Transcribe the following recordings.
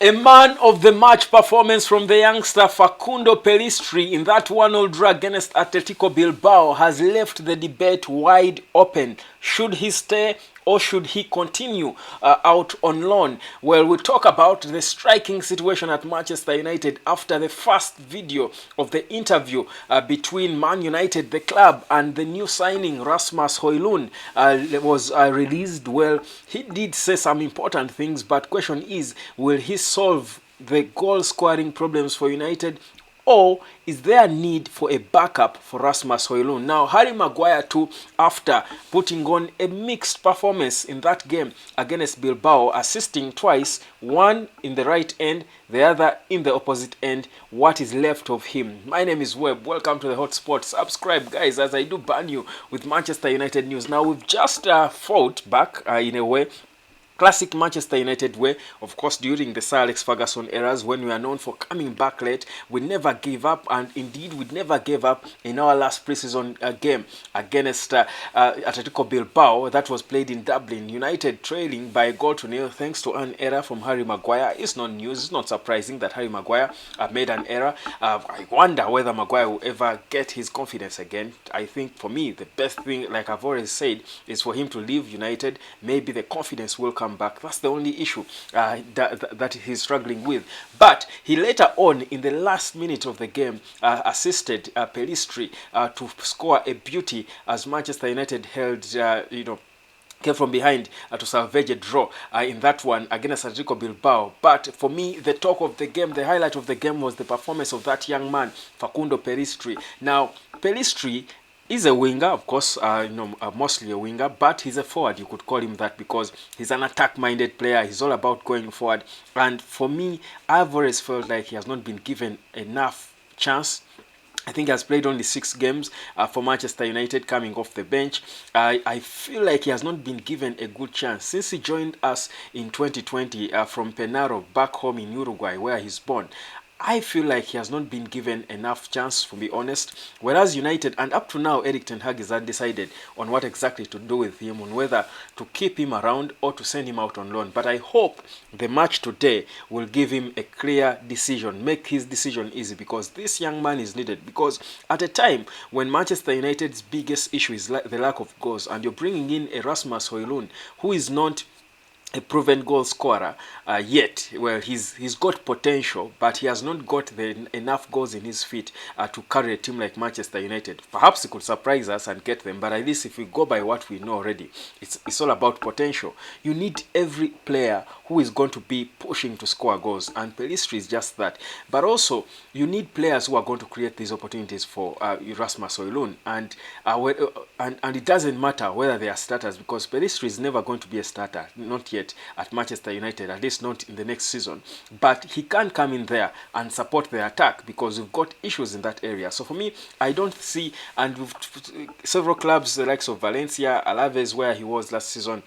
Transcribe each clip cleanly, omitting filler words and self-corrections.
A man of the match performance from the youngster Facundo Pellistri in that 1-0 draw against Atletico Bilbao has left the debate wide open. Should he stay or should he continue out on loan? Well, we'll talk about the striking situation at Manchester United after the first video of the interview between Man United, the club, and the new signing Rasmus Højlund was released. Well, he did say some important things, but question is, will he solve the goal scoring problems for United, or is there a need for a backup for Rasmus Højlund? Now, Harry Maguire too, after putting on a mixed performance in that game against Bilbao, assisting twice, one in the right end, the other in the opposite end. What is left of him? My name is Webb. Welcome to the Hotspot. Subscribe, guys, as I do burn you with Manchester United news. Now, we've just fought back in a way. Classic Manchester United way, of course, during the Sir Alex Ferguson eras, when we are known for coming back late. We never gave up, and indeed we never gave up in our last preseason game against Atletico Bilbao that was played in Dublin. United trailing by a goal to nil thanks to an error from Harry Maguire. It's not news, it's not surprising that Harry Maguire made an error. I wonder whether Maguire will ever get his confidence again. I think for me, the best thing, like I've already said, is for him to leave United. Maybe the confidence will come back. That's the only issue that he's struggling with. But he later on, in the last minute of the game, assisted Pellistri to score a beauty as Manchester United held, came from behind to salvage a draw in that one against Atletico Bilbao. But for me, the talk of the game, the highlight of the game, was the performance of that young man, Facundo Pellistri. Now, Pellistri is a winger, of course, mostly a winger, but he's a forward. You could call him that because he's an attack-minded player. He's all about going forward. And for me, I've always felt like he has not been given enough chance. I think he has played only 6 games for Manchester United coming off the bench. I feel like he has not been given a good chance since he joined us in 2020 from Penaro back home in Uruguay, where he's born. I feel like he has not been given enough chance, to be honest. Whereas United, and up to now, Erik ten Hag is undecided on what exactly to do with him, on whether to keep him around or to send him out on loan. But I hope the match today will give him a clear decision, make his decision easy, because this young man is needed. Because at a time when Manchester United's biggest issue is the lack of goals, and you're bringing in a Rasmus Højlund who is not a proven goal scorer yet. Well, he's got potential, but he has not got enough goals in his feet to carry a team like Manchester United. Perhaps he could surprise us and get them, but at least if we go by what we know already, it's all about potential. You need every player who is going to be pushing to score goals, and Pellistri is just that. But also, you need players who are going to create these opportunities for Rasmus Højlund, and it doesn't matter whether they are starters, because Pellistri is never going to be a starter, not yet at Manchester United, at least not in the next season. But he can come in there and support the attack, because we've got issues in that area. So for me, I don't see, and with several clubs, the likes of Valencia, Alaves, where he was last season,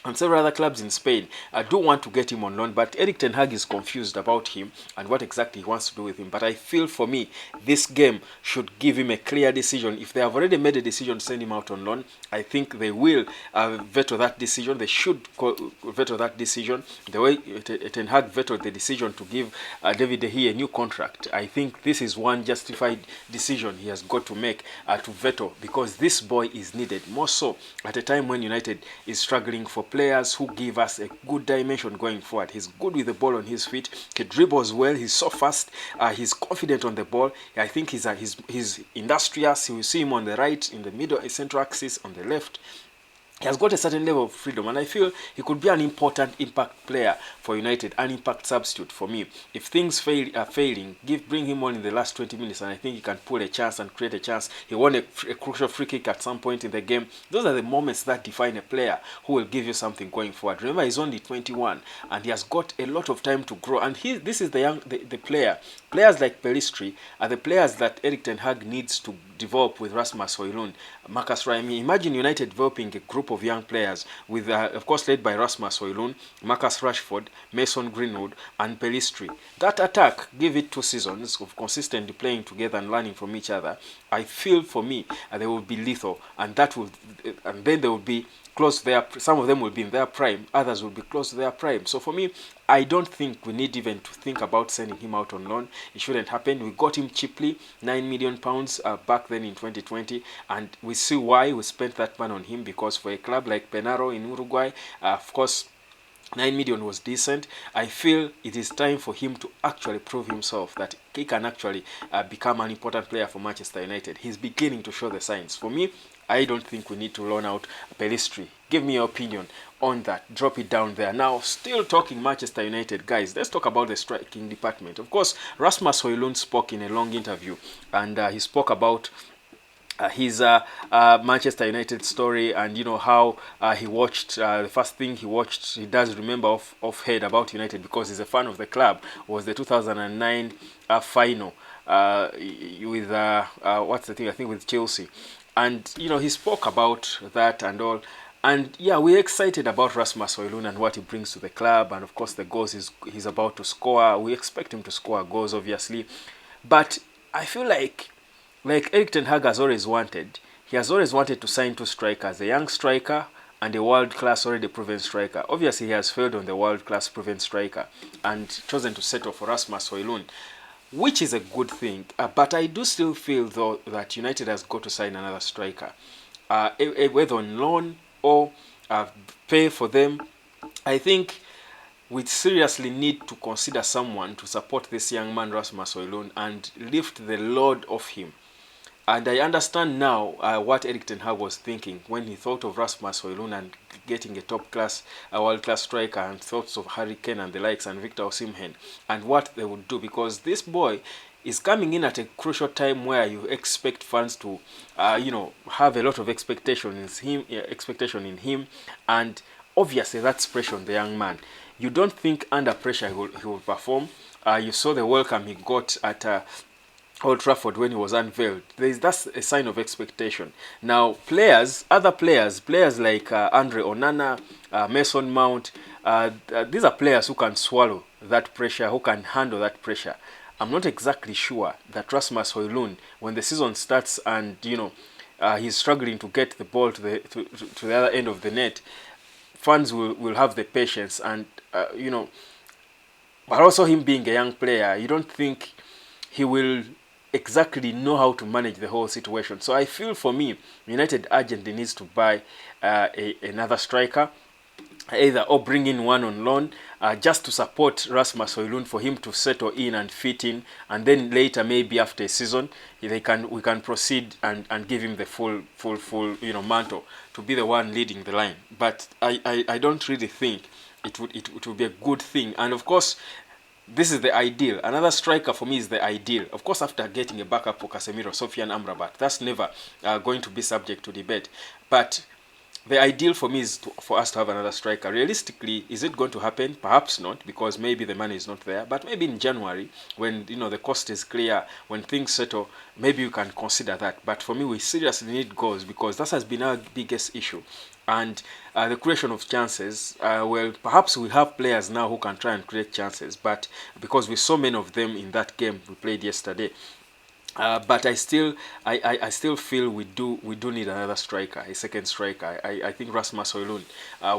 and several other clubs in Spain, I do want to get him on loan, but Erik ten Hag is confused about him and what exactly he wants to do with him. But I feel, for me, this game should give him a clear decision. If they have already made a decision to send him out on loan, I think they will veto that decision. They should veto that decision the way ten Hag vetoed the decision to give David De Gea a new contract. I think this is one justified decision he has got to make to veto, because this boy is needed, more so at a time when United is struggling for players who give us a good dimension going forward. He's good with the ball on his feet. He dribbles well. He's so fast. He's confident on the ball. I think he's industrious. You will see him on the right, in the middle, central axis, on the left. He has got a certain level of freedom, and I feel he could be an important impact player for United, an impact substitute for me. If things are failing, bring him on in the last 20 minutes, and I think he can pull a chance and create a chance. He won a crucial free kick at some point in the game. Those are the moments that define a player who will give you something going forward. Remember, he's only 21, and he has got a lot of time to grow. And this is the player. Players like Pellistri are the players that Erik ten Hag needs to develop with Rasmus Højlund, Marcus Rashford. Imagine United developing a group of young players with, of course, led by Rasmus Højlund, Marcus Rashford, Mason Greenwood, and Pellistri. That attack, give it 2 seasons of consistently playing together and learning from each other. I feel, for me, they will be lethal, and then there will be close to their, some of them will be in their prime, others will be close to their prime. So for me, I don't think we need even to think about sending him out on loan. It shouldn't happen. We got him cheaply, £9 million back then in 2020, and we see why we spent that money on him, because for a club like Penarol in Uruguay, of course, 9 million was decent. I feel it is time for him to actually prove himself that he can actually become an important player for Manchester United. He's beginning to show the signs. For me, I don't think we need to loan out Pellistri. Give me your opinion on that. Drop it down there. Now, still talking Manchester United, guys, let's talk about the striking department. Of course, Rasmus Højlund spoke in a long interview, and he spoke about his Manchester United story, and you know how he watched the first thing he watched, he does remember off head about United because he's a fan of the club, was the 2009 final with what's the thing, I think with Chelsea. And you know, he spoke about that and all. And yeah, we're excited about Rasmus Højlund and what he brings to the club, and of course the goals he's about to score. We expect him to score goals, obviously, but I feel like Erik ten Hag has always wanted, he has always wanted to sign two strikers, a young striker and a world-class already proven striker. Obviously, he has failed on the world-class proven striker and chosen to settle for Rasmus Højlund, which is a good thing. But I do still feel, though, that United has got to sign another striker, whether on loan or pay for them. I think we seriously need to consider someone to support this young man, Rasmus Højlund, and lift the load off him. And I understand now what Erik ten Hag was thinking when he thought of Rasmus Højlund and getting a top-class, world-class striker, and thoughts of Harry Kane and the likes and Victor Osimhen and what they would do, because this boy is coming in at a crucial time where you expect fans to, you know, have a lot of expectation in him, and obviously that's pressure on the young man. You don't think under pressure he will perform. You saw the welcome he got at Old Trafford when he was unveiled. That's a sign of expectation. Now, other players like Andre Onana, Mason Mount, these are players who can swallow that pressure, who can handle that pressure. I'm not exactly sure that Rasmus Højlund, when the season starts and you know he's struggling to get the ball to the other end of the net, fans will have the patience, and you know, but also him being a young player, you don't think he will exactly know how to manage the whole situation. So I feel, for me, United urgently needs to buy another striker, either or bring in one on loan, just to support Rasmus Højlund, for him to settle in and fit in, and then later, maybe after a season, we can proceed and give him the full you know, mantle to be the one leading the line. But I don't really think it would be a good thing. And of course, this is the ideal. Another striker for me is the ideal. Of course, after getting a backup for Casemiro, Sofian Amrabat, that's never going to be subject to debate. But the ideal for me is for us to have another striker. Realistically, is it going to happen? Perhaps not, because maybe the money is not there. But maybe in January, when you know the cost is clear, when things settle, maybe you can consider that. But for me, we seriously need goals, because that has been our biggest issue. And the creation of chances, well, perhaps we have players now who can try and create chances, but because we saw many of them in that game we played yesterday. But I still feel we do need another striker, a second striker. I think Rasmus Højlund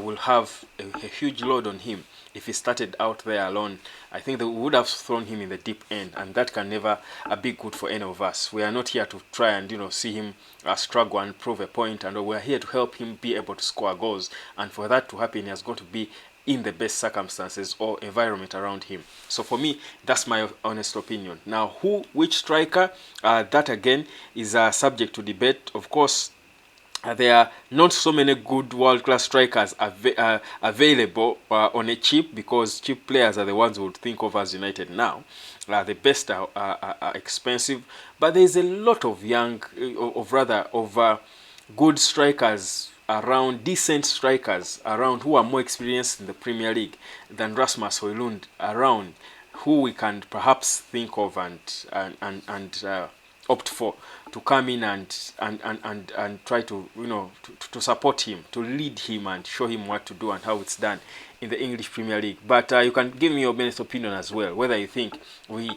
will have a huge load on him if he started out there alone. I think they would have thrown him in the deep end, and that can never be good for any of us. We are not here to try and, you know, see him struggle and prove a point, and we are here to help him be able to score goals. And for that to happen, he has got to be in the best circumstances or environment around him. So for me, that's my honest opinion. Now, which striker, that again is subject to debate. Of course, there are not so many good world-class strikers available on a cheap, because cheap players are the ones who would think of as United now. The best are expensive, but there is a lot of good strikers around, decent strikers around, who are more experienced in the Premier League than Rasmus Højlund around, who we can perhaps think of and opt for to come in and try to, you know, to support him, to lead him and show him what to do and how it's done in the English Premier League. But you can give me your honest opinion as well, whether you think we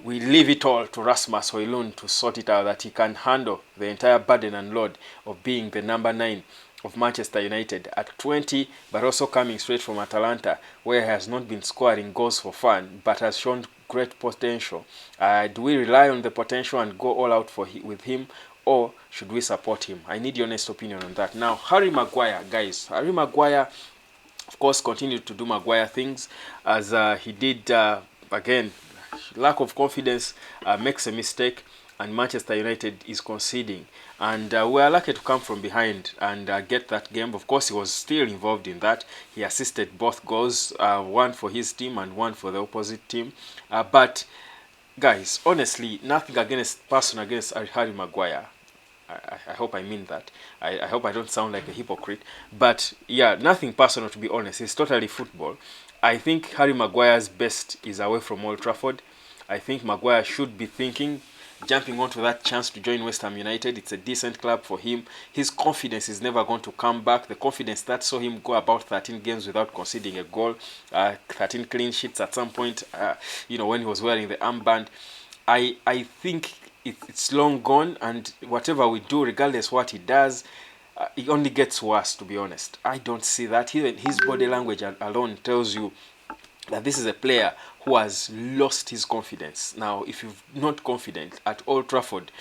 leave it all to Rasmus Højlund to sort it out, that he can handle the entire burden and load of being the number 9 of Manchester United at 20, but also coming straight from Atalanta, where he has not been scoring goals for fun, but has shown great potential. Do we rely on the potential and go all out with him, or should we support him? I need your honest opinion on that. Now, Harry Maguire, guys. Harry Maguire, of course, continued to do Maguire things as he did, again, lack of confidence, makes a mistake, and Manchester United is conceding. And we are lucky to come from behind and get that game. Of course, he was still involved in that. He assisted both goals, one for his team and one for the opposite team. But, guys, honestly, nothing against Harry Maguire. I hope I mean that. I hope I don't sound like a hypocrite. But yeah, nothing personal, to be honest. It's totally football. I think Harry Maguire's best is away from Old Trafford. I think Maguire should be thinking, jumping onto that chance to join West Ham United. It's a decent club for him. His confidence is never going to come back. The confidence that saw him go about 13 games without conceding a goal, 13 clean sheets at some point, when he was wearing the armband. I think it's long gone, and whatever we do, regardless what he does, it only gets worse, to be honest. I don't see that. Even his body language alone tells you that this is a player who has lost his confidence. Now, if you're not confident at Old Trafford,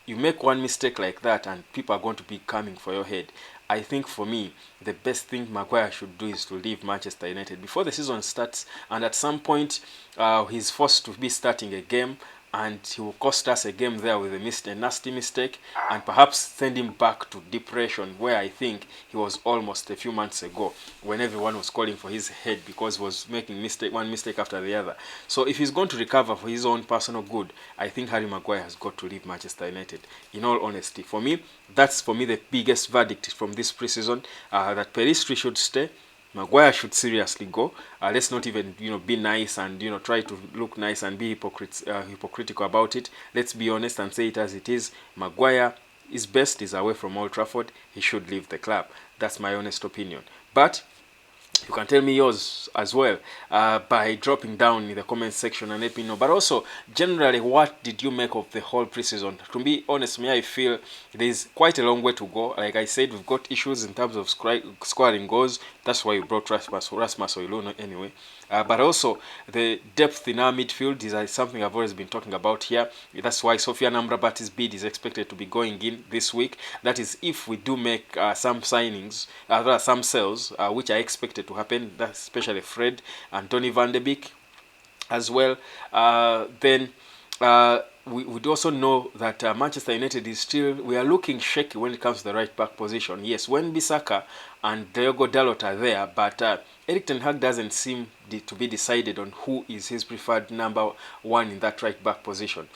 you make one mistake like that and people are going to be coming for your head. I think for me, the best thing Maguire should do is to leave Manchester United before the season starts, and at some point he's forced to be starting a game, and he will cost us a game there with a nasty mistake, and perhaps send him back to depression, where I think he was almost a few months ago, when everyone was calling for his head because he was making one mistake after the other. So if he's going to recover for his own personal good, I think Harry Maguire has got to leave Manchester United. In all honesty, that's the biggest verdict from this preseason, that Pellistri should stay. Maguire should seriously go. Let's not even be nice and try to look nice and be hypocritical about it. Let's be honest and say it as it is. Maguire, his best is away from Old Trafford. He should leave the club. That's my honest opinion. But you can tell me yours as well by dropping down in the comment section and let me know. But also, generally, what did you make of the whole preseason? To be honest, I feel there's quite a long way to go. Like I said, we've got issues in terms of scoring goals. That's why we brought Rasmus Højlund anyway. But also, the depth in our midfield is something I've always been talking about here. That's why Sofian Amrabat's bid is expected to be going in this week. That is, if we do make some signings, some sales, which are expected to happen, that's especially Fred and Tony van de Beek as well. Then we would also know that Manchester United we are looking shaky when it comes to the right back position. Yes, when Bissaka and Diogo Dalot are there, but Erik ten Hag doesn't seem to be decided on who is his preferred number one in that right back position.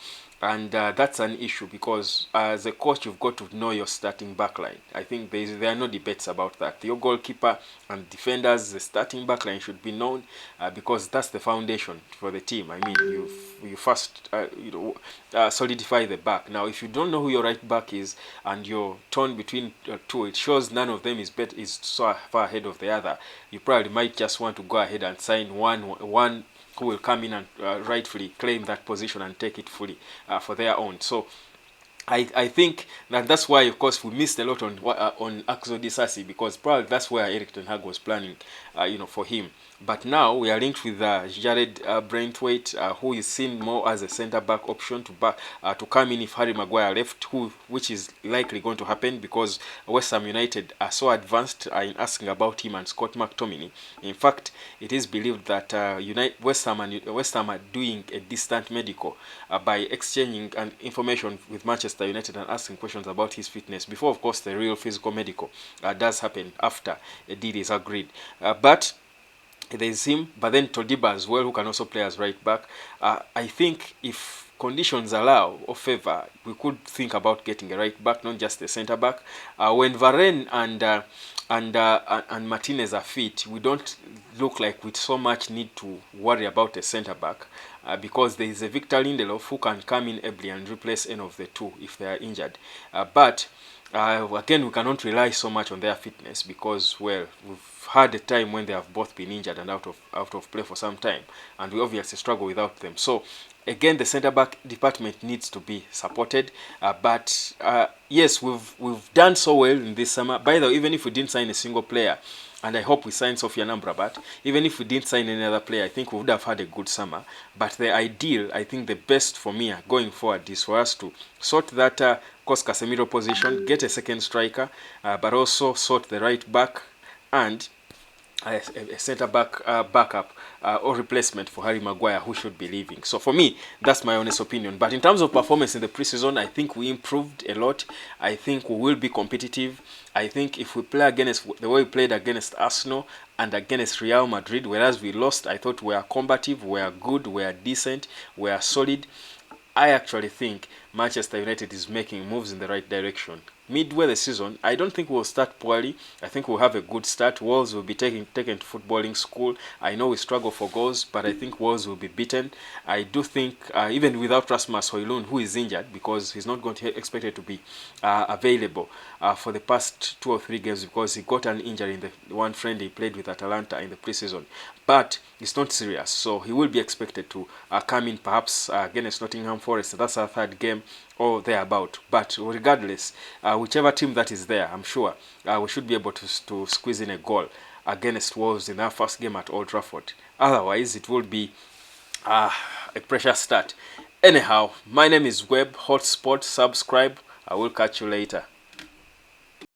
And that's an issue because as a coach, you've got to know your starting backline. I think there are no debates about that. Your goalkeeper and defenders, the starting backline should be known because that's the foundation for the team. I mean, you first solidify the back. Now, if you don't know who your right back is and you're torn between two, it shows none of them is so far ahead of the other. You probably might just want to go ahead and sign one who will come in and rightfully claim that position and take it fully for their own. So I think that's why, of course, we missed a lot on Axel Disasi, because probably that's where Erik ten Hag was planning, for him. But now we are linked with Jared Braithwaite, who is seen more as a centre-back option to come in if Harry Maguire left, which is likely going to happen because West Ham United are so advanced in asking about him and Scott McTominay. In fact, it is believed that West Ham are doing a distant medical by exchanging information with Manchester United and asking questions about his fitness before, of course, the real physical medical does happen after a deal is agreed. But there's him, but then Todiba as well, who can also play as right back. I think if conditions allow or favor, we could think about getting a right back, not just a centre back. When Varane and Martinez are fit, we don't look like with so much need to worry about a centre back because there is a Victor Lindelof who can come in ably and replace any of the two if they are injured. But again, we cannot rely so much on their fitness because, well, we've had a time when they have both been injured and out of play for some time, and we obviously struggle without them. So again, the centre back department needs to be supported. But yes, we've done so well in this summer. By the way, even if we didn't sign a single player, and I hope we sign Sophia AMRABAT, even if we didn't sign any other player, I think we would have had a good summer. But the ideal, I think the best for me going forward is for us to sort that Cos Casemiro position, get a second striker, but also sort the right back and a centre back backup or replacement for Harry Maguire, who should be leaving. So for me, that's my honest opinion. But in terms of performance in the preseason, I think we improved a lot. I think we will be competitive. I think if we play against the way we played against Arsenal and against Real Madrid, whereas we lost, I thought we are combative, we are good, we are decent, we are solid. I actually think Manchester United is making moves in the right direction. Midway the season, I don't think we'll start poorly. I think we'll have a good start. Wolves will be taken to footballing school. I know we struggle for goals, but I think Wolves will be beaten. I do think, even without Rasmus Højlund, who is injured, because he's not going to expected to be available for the past 2 or 3 games, because he got an injury in the one friend he played with Atalanta in the preseason. But it's not serious, so he will be expected to come in perhaps against Nottingham Forest. That's our 3rd game or thereabout. But regardless, whichever team that is there, I'm sure we should be able to squeeze in a goal against Wolves in our first game at Old Trafford. Otherwise, it will be a pressure start. Anyhow, my name is Webb Hotspot. Subscribe. I will catch you later.